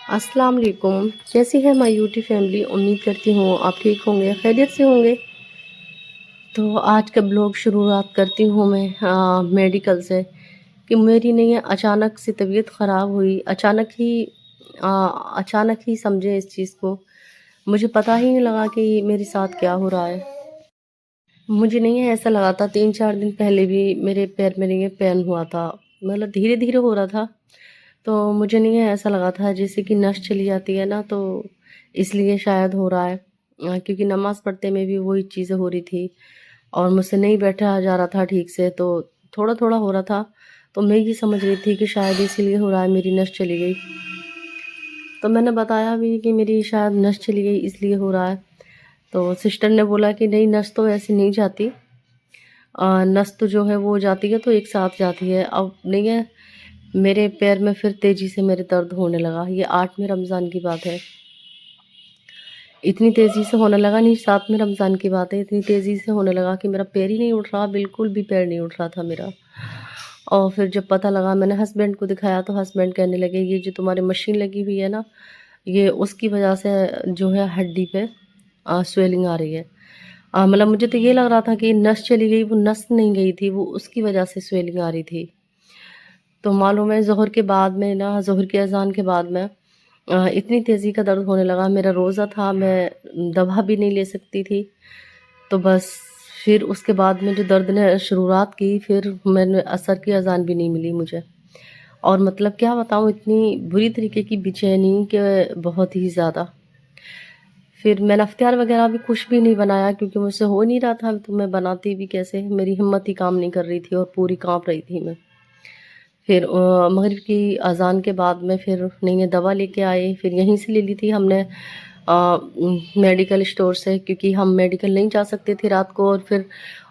अस्सलाम वालेकुम। कैसी है माय यूट्यूब फैमिली। उम्मीद करती हूँ आप ठीक होंगे, खैरियत से होंगे। तो आज का ब्लॉग शुरुआत करती हूँ मैं मेडिकल से कि मेरी नहीं है अचानक से तबीयत ख़राब हुई। अचानक ही समझे इस चीज़ को। मुझे पता ही नहीं लगा कि मेरे साथ क्या हो रहा है। मुझे नहीं है ऐसा लगा था 3-4 दिन पहले भी मेरे पैर में नहीं है पेन हुआ था, मतलब धीरे धीरे हो रहा था। तो मुझे नहीं है ऐसा लगा था जैसे कि नस चली जाती है ना, तो इसलिए शायद हो रहा है। क्योंकि नमाज़ पढ़ते में भी वही चीज़ें हो रही थी और मुझसे नहीं बैठा जा रहा था ठीक से, तो थोड़ा-थोड़ा हो रहा था। तो मैं ये समझ रही थी कि शायद इसीलिए हो रहा है, मेरी नस चली गई। तो मैंने बताया भी कि मेरी शायद नस चली गई इसलिए हो रहा है। तो सिस्टर ने बोला कि नहीं, नस तो ऐसे नहीं जाती। नस तो जो है वो जाती है तो एक साथ जाती है। अब नहीं है, मेरे पैर में फिर तेज़ी से मेरे दर्द होने लगा। ये 8वें रमज़ान की बात है। इतनी तेज़ी से होने लगा, नहीं 7वें रमज़ान की बात है, इतनी तेज़ी से होने लगा कि मेरा पैर ही नहीं उठ रहा, बिल्कुल भी पैर नहीं उठ रहा था मेरा। और फिर जब पता लगा, मैंने हस्बैंड को दिखाया तो हस्बैंड कहने लगे ये जो तुम्हारी मशीन लगी हुई है ना, ये उसकी वजह से जो है हड्डी पे स्वेलिंग आ रही है। मतलब मुझे तो ये लग रहा था कि नस चली गई, वो नस नहीं गई थी, वो उसकी वजह से स्वेलिंग आ रही थी। तो मालूम है ज़ोहर के बाद में ना, ज़ोहर की अज़ान के बाद में इतनी तेज़ी का दर्द होने लगा। मेरा रोज़ा था, मैं दवा भी नहीं ले सकती थी। तो बस फिर उसके बाद में जो दर्द ने शुरुआत की, फिर मैंने असर की अज़ान भी नहीं मिली मुझे। और मतलब क्या बताऊँ, इतनी बुरी तरीके की बेचैनी कि बहुत ही ज़्यादा। फिर मैंने इफ्तार वगैरह भी कुछ भी नहीं बनाया क्योंकि मुझसे हो नहीं रहा था, तो मैं बनाती भी कैसे? मेरी हिम्मत ही काम नहीं कर रही थी और पूरी काँप रही थी मैं। फिर मग़रिब की अज़ान के बाद में फिर नहीं दवा लेके आए, फिर यहीं से ले ली थी हमने मेडिकल स्टोर से, क्योंकि हम मेडिकल नहीं जा सकते थे रात को। और फिर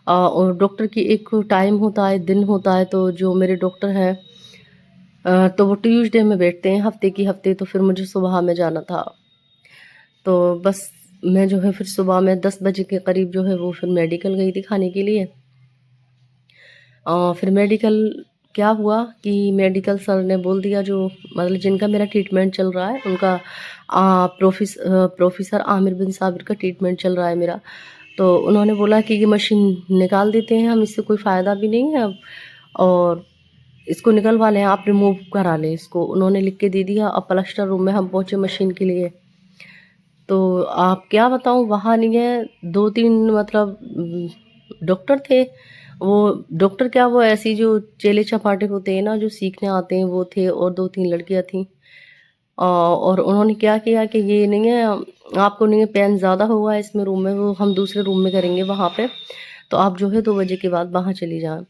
और डॉक्टर की एक टाइम होता है, दिन होता है, तो जो मेरे डॉक्टर हैं तो वो ट्यूसडे में बैठते हैं हफ़्ते की हफ़्ते, तो फिर मुझे सुबह में जाना था। तो बस मैं जो है फिर सुबह में 10 बजे के करीब जो है वो फिर मेडिकल गई दिखाने के लिए। फिर मेडिकल क्या हुआ कि मेडिकल सर ने बोल दिया, जो मतलब जिनका मेरा ट्रीटमेंट चल रहा है उनका, प्रोफ़ेसर आमिर बिन साबिर का ट्रीटमेंट चल रहा है मेरा। तो उन्होंने बोला कि ये मशीन निकाल देते हैं हम, इससे कोई फ़ायदा भी नहीं है अब, और इसको निकलवा लें, आप रिमूव करा लें इसको। उन्होंने लिख के दे दिया। अब प्लास्टर रूम में हम पहुँचे मशीन के लिए। तो आप क्या बताऊँ, वहाँ नहीं है 2-3 मतलब डॉक्टर थे। वो डॉक्टर क्या, वो ऐसी जो चेले चपाटे होते हैं ना, जो सीखने आते हैं, वो थे, और 2-3 लड़कियाँ थीं। और उन्होंने क्या किया कि ये नहीं है, आपको नहीं है पेन ज़्यादा हुआ है इसमें रूम में, वो हम दूसरे रूम में करेंगे वहाँ पे, तो आप जो है 2 बजे के बाद वहाँ चली जाएँ।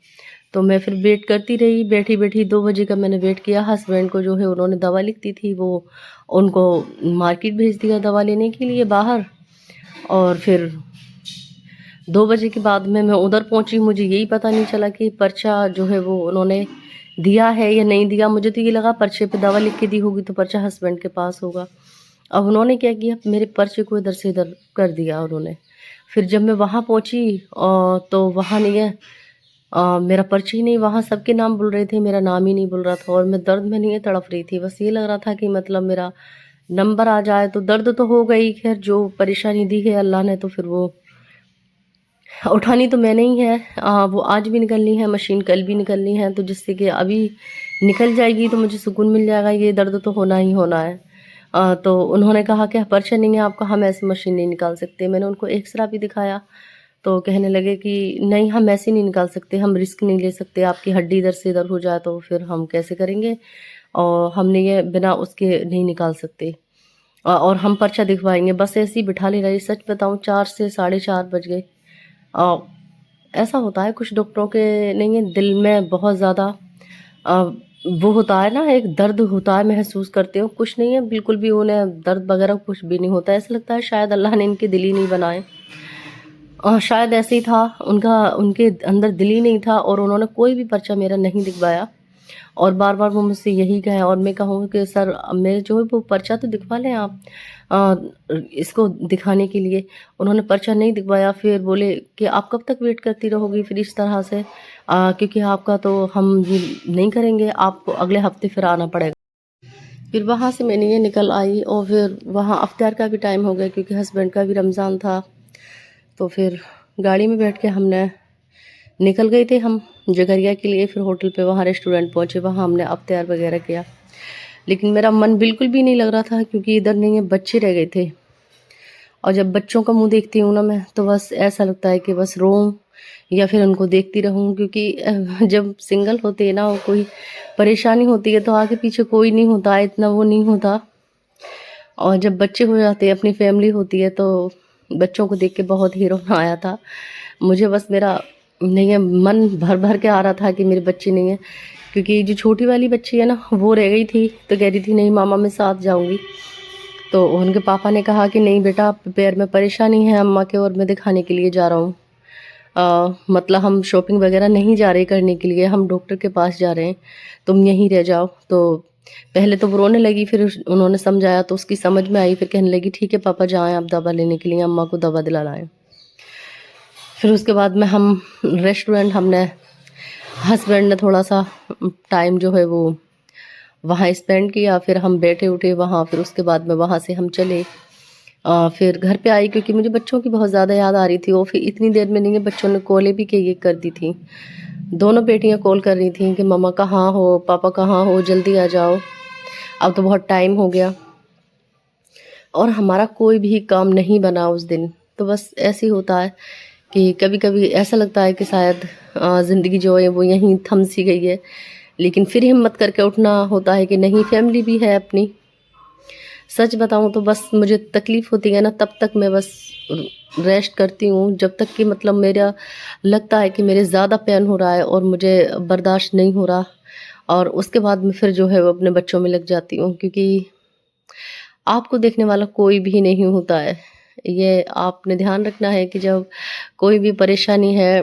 तो मैं फिर वेट करती रही, बैठी-बैठी 2 बजे का मैंने वेट किया। हस्बैंड को जो है उन्होंने दवा लिख दी थी, वो उनको मार्केट भेज दिया दवा लेने के लिए बाहर। और फिर 2 बजे के बाद में मैं उधर पहुंची, मुझे यही पता नहीं चला कि पर्चा जो है वो उन्होंने दिया है या नहीं दिया। मुझे तो ये लगा पर्चे पे दवा लिख के दी होगी तो पर्चा हस्बैंड के पास होगा। अब उन्होंने क्या किया, मेरे पर्चे को इधर से इधर कर दिया उन्होंने। फिर जब मैं वहाँ पहुंची तो वहाँ नहीं है, मेरा पर्चा ही नहीं, वहाँ सबके नाम बोल रहे थे, मेरा नाम ही नहीं बोल रहा था। और मैं दर्द में नहीं है तड़प रही थी, बस ये लग रहा था कि मतलब मेरा नंबर आ जाए। तो दर्द तो हो गई, खैर जो परेशानी दी है अल्लाह ने, तो फिर वो उठानी तो मैंने ही है। वो आज भी निकलनी है मशीन, कल भी निकलनी है, तो जिससे कि अभी निकल जाएगी तो मुझे सुकून मिल जाएगा। ये दर्द तो होना ही होना है। तो उन्होंने कहा कि पर्चा नहीं है आपका, हम ऐसे मशीन नहीं निकाल सकते। मैंने उनको एक्सरा भी दिखाया, तो कहने लगे कि नहीं, हम ऐसे नहीं निकाल सकते, हम रिस्क नहीं ले सकते, आपकी हड्डी इधर से इधर हो जाए तो फिर हम कैसे करेंगे, और हमने ये बिना उसके नहीं निकाल सकते। और हम पर्चा दिखवाएंगे, बस ऐसे ही बिठा ले रहे। सच बताऊं, 4 से 4:30 बज गए। अ, ऐसा होता है कुछ डॉक्टरों के नहीं है, दिल में बहुत ज़्यादा अ, वो होता है ना, एक दर्द होता है, महसूस करते हो। कुछ नहीं है, बिल्कुल भी उन्हें दर्द वगैरह कुछ भी नहीं होता है। ऐसा लगता है शायद अल्लाह ने इनके दिल ही नहीं बनाए। शायद ऐसे ही था, उनके अंदर दिल ही नहीं था, और उन्होंने कोई भी पर्चा मेरा नहीं दिखवाया। और बार-बार वो मुझसे यही कहें, और मैं कहूँ कि सर मैं जो है वो पर्चा तो दिखवा लें आप इसको दिखाने के लिए। उन्होंने पर्चा नहीं दिखवाया। फिर बोले कि आप कब तक वेट करती रहोगी फिर इस तरह से, क्योंकि आपका तो हम ये नहीं करेंगे, आपको अगले हफ्ते फिर आना पड़ेगा। फिर वहाँ से मैंने ये निकल आई और फिर वहाँ अफ्तार का भी टाइम हो गया क्योंकि हस्बैंड का भी रमज़ान था। तो फिर गाड़ी में बैठ के हमने निकल गए थे हम जगरिया के लिए। फिर होटल पे वहाँ रेस्टोरेंट पहुँचे, वहाँ हमने अफ्तार वगैरह किया। लेकिन मेरा मन बिल्कुल भी नहीं लग रहा था क्योंकि इधर नहीं है, बच्चे रह गए थे। और जब बच्चों का मुंह देखती हूँ ना मैं, तो बस ऐसा लगता है कि बस रोऊं या फिर उनको देखती रहूं। क्योंकि जब सिंगल होती है ना, वो कोई परेशानी होती है तो आगे पीछे कोई नहीं होता, इतना वो नहीं होता। और जब बच्चे हो जाते हैं, अपनी फैमिली होती है, तो बच्चों को देख के बहुत ही रोना आया था मुझे। बस मेरा नहीं है, मन भर भर के आ रहा था कि मेरे बच्चे नहीं है। क्योंकि जो छोटी वाली बच्ची है ना, वो रह गई थी तो कह रही थी नहीं मामा मैं साथ जाऊंगी। तो उनके पापा ने कहा कि नहीं बेटा, पैर में परेशानी है अम्मा के और मैं दिखाने के लिए जा रहा हूँ। मतलब हम शॉपिंग वगैरह नहीं जा रहे करने के लिए, हम डॉक्टर के पास जा रहे हैं, तुम यहीं रह जाओ। तो पहले तो वो रोने लगी, फिर उन्होंने समझाया तो उसकी समझ में आई। फिर कहने लगी ठीक है पापा जाएं आप दवा लेने के लिए, अम्मा को दवा दिला लाएं। फिर उसके बाद में हम रेस्टोरेंट, हमने हस्बैंड ने थोड़ा सा टाइम जो है वो वहाँ स्पेंड किया। फिर हम बैठे उठे वहाँ, फिर उसके बाद में वहाँ से हम चले। फिर घर पे आई क्योंकि मुझे बच्चों की बहुत ज़्यादा याद आ रही थी। और फिर इतनी देर में नहीं है, बच्चों ने कॉलें भी की कर दी थी। दोनों बेटियां कॉल कर रही थी कि मम्मा कहाँ हो, पापा कहाँ हो, जल्दी आ जाओ, अब तो बहुत टाइम हो गया। और हमारा कोई भी काम नहीं बना उस दिन। तो बस ऐसे ही होता है कि कभी कभी ऐसा लगता है कि शायद ज़िंदगी जो है वो यहीं थम सी गई है। लेकिन फिर हिम्मत करके उठना होता है कि नहीं, फैमिली भी है अपनी। सच बताऊं तो बस मुझे तकलीफ़ होती है ना, तब तक मैं बस रेस्ट करती हूँ, जब तक कि मतलब मेरा लगता है कि मेरे ज़्यादा पेन हो रहा है और मुझे बर्दाश्त नहीं हो रहा। और उसके बाद में फिर जो है वो अपने बच्चों में लग जाती हूँ। क्योंकि आपको देखने वाला कोई भी नहीं होता है। ये आपने ध्यान रखना है कि जब कोई भी परेशानी है,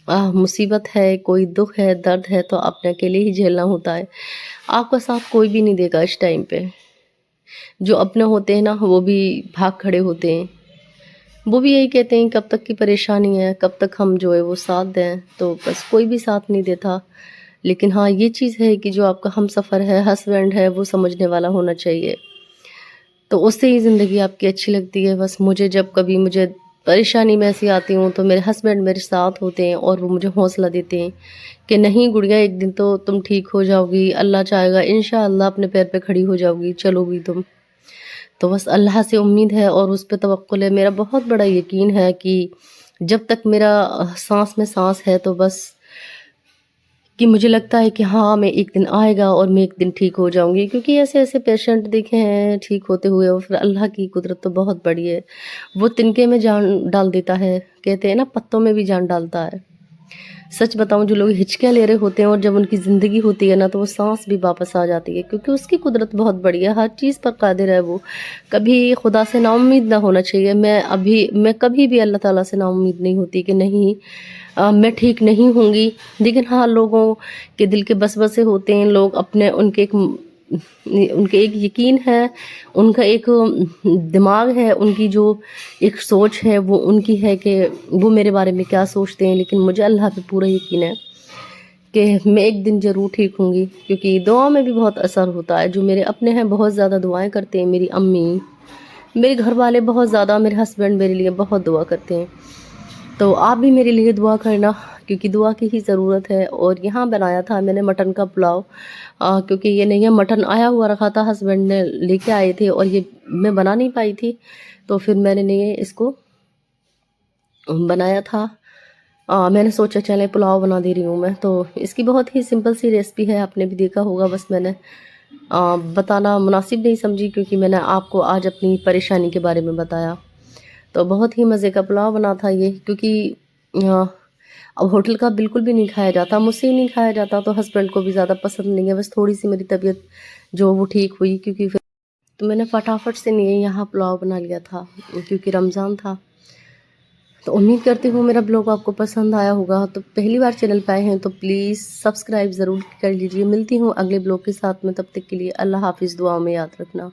मुसीबत है, कोई दुख है, दर्द है, तो आपने अकेले ही झेलना होता है। आपका साथ कोई भी नहीं देगा इस टाइम पे। जो अपने होते हैं ना, वो भी भाग खड़े होते हैं। वो भी यही कहते हैं कब तक की परेशानी है, कब तक हम जो है वो साथ दें। तो बस कोई भी साथ नहीं देता। लेकिन हाँ, ये चीज़ है कि जो आपका हमसफ़र है, हस्बैंड है, वो समझने वाला होना चाहिए। तो उससे ही ज़िंदगी आपकी अच्छी लगती है। बस मुझे जब कभी मुझे परेशानी में ऐसी आती हूँ, तो मेरे हस्बैंड मेरे साथ होते हैं और वो मुझे हौसला देते हैं कि नहीं गुड़िया, एक दिन तो तुम ठीक हो जाओगी, अल्लाह चाहेगा इंशाअल्लाह अपने पैर पे खड़ी हो जाओगी, चलोगी तुम। तो बस अल्लाह से उम्मीद है और उस पे तवक्कुल है। मेरा बहुत बड़ा यकीन है कि जब तक मेरा साँस में साँस है, तो बस कि मुझे लगता है कि हाँ, मैं एक दिन आएगा और मैं एक दिन ठीक हो जाऊँगी। क्योंकि ऐसे-ऐसे पेशेंट देखे हैं ठीक होते हुए, और फिर अल्लाह की कुदरत तो बहुत बड़ी है। वो तिनके में जान डाल देता है, कहते हैं ना पत्तों में भी जान डालता है। सच बताऊँ, जो लोग हिचकियाँ ले रहे होते हैं और जब उनकी ज़िंदगी होती है ना, तो वो साँस भी वापस आ जाती है। क्योंकि उसकी कुदरत बहुत बड़ी है, हर चीज़ पर कादिर है वो। कभी खुदा से नाउम्मीद ना होना चाहिए। मैं कभी भी अल्लाह ताला से नाउम्मीद नहीं होती कि नहीं मैं ठीक नहीं होंगी। लेकिन हाँ, लोगों के दिल के वसवसे होते हैं, लोग अपने उनके एक यकीन है, उनका एक दिमाग है, उनकी जो एक सोच है वो उनकी है कि वो मेरे बारे में क्या सोचते हैं। लेकिन मुझे अल्लाह पे पूरा यकीन है कि मैं एक दिन ज़रूर ठीक होंगी। क्योंकि दुआ में भी बहुत असर होता है। जो मेरे अपने हैं बहुत ज़्यादा दुआएं करते हैं, मेरी अम्मी, मेरे घर वाले बहुत ज़्यादा, मेरे हस्बैंड मेरे लिए बहुत दुआ करते हैं। तो आप भी मेरे लिए दुआ करना, क्योंकि दुआ की ही ज़रूरत है। और यहाँ बनाया था मैंने मटन का पुलाव। क्योंकि ये नहीं है, मटन आया हुआ रखा था, हस्बैंड ने लेके आए थे और ये मैं बना नहीं पाई थी। तो फिर मैंने नहीं इसको बनाया था। मैंने सोचा चले पुलाव बना दे रही हूँ मैं। तो इसकी बहुत ही सिंपल सी रेसिपी है, आपने भी देखा होगा। बस मैंने बताना मुनासिब नहीं समझी, क्योंकि मैंने आपको आज अपनी परेशानी के बारे में बताया। तो बहुत ही मज़े का पुलाव बना था ये। क्योंकि अ, अब होटल का बिल्कुल भी नहीं खाया जाता, मुझसे ही नहीं खाया जाता, तो हस्बैंड को भी ज़्यादा पसंद नहीं है। बस थोड़ी सी मेरी तबीयत जो वो ठीक हुई, क्योंकि फिर तो मैंने फटाफट से नहीं यहाँ पुलाव बना लिया था, क्योंकि रमज़ान था। तो उम्मीद करती हूँ मेरा ब्लॉग आपको पसंद आया होगा। तो पहली बार चैनल पे आए हैं तो प्लीज़ सब्सक्राइब ज़रूर कर लीजिए। मिलती हूँ अगले ब्लॉग के साथ में, तब तक के लिए अल्लाह हाफ़िज़, दुआ में याद रखना।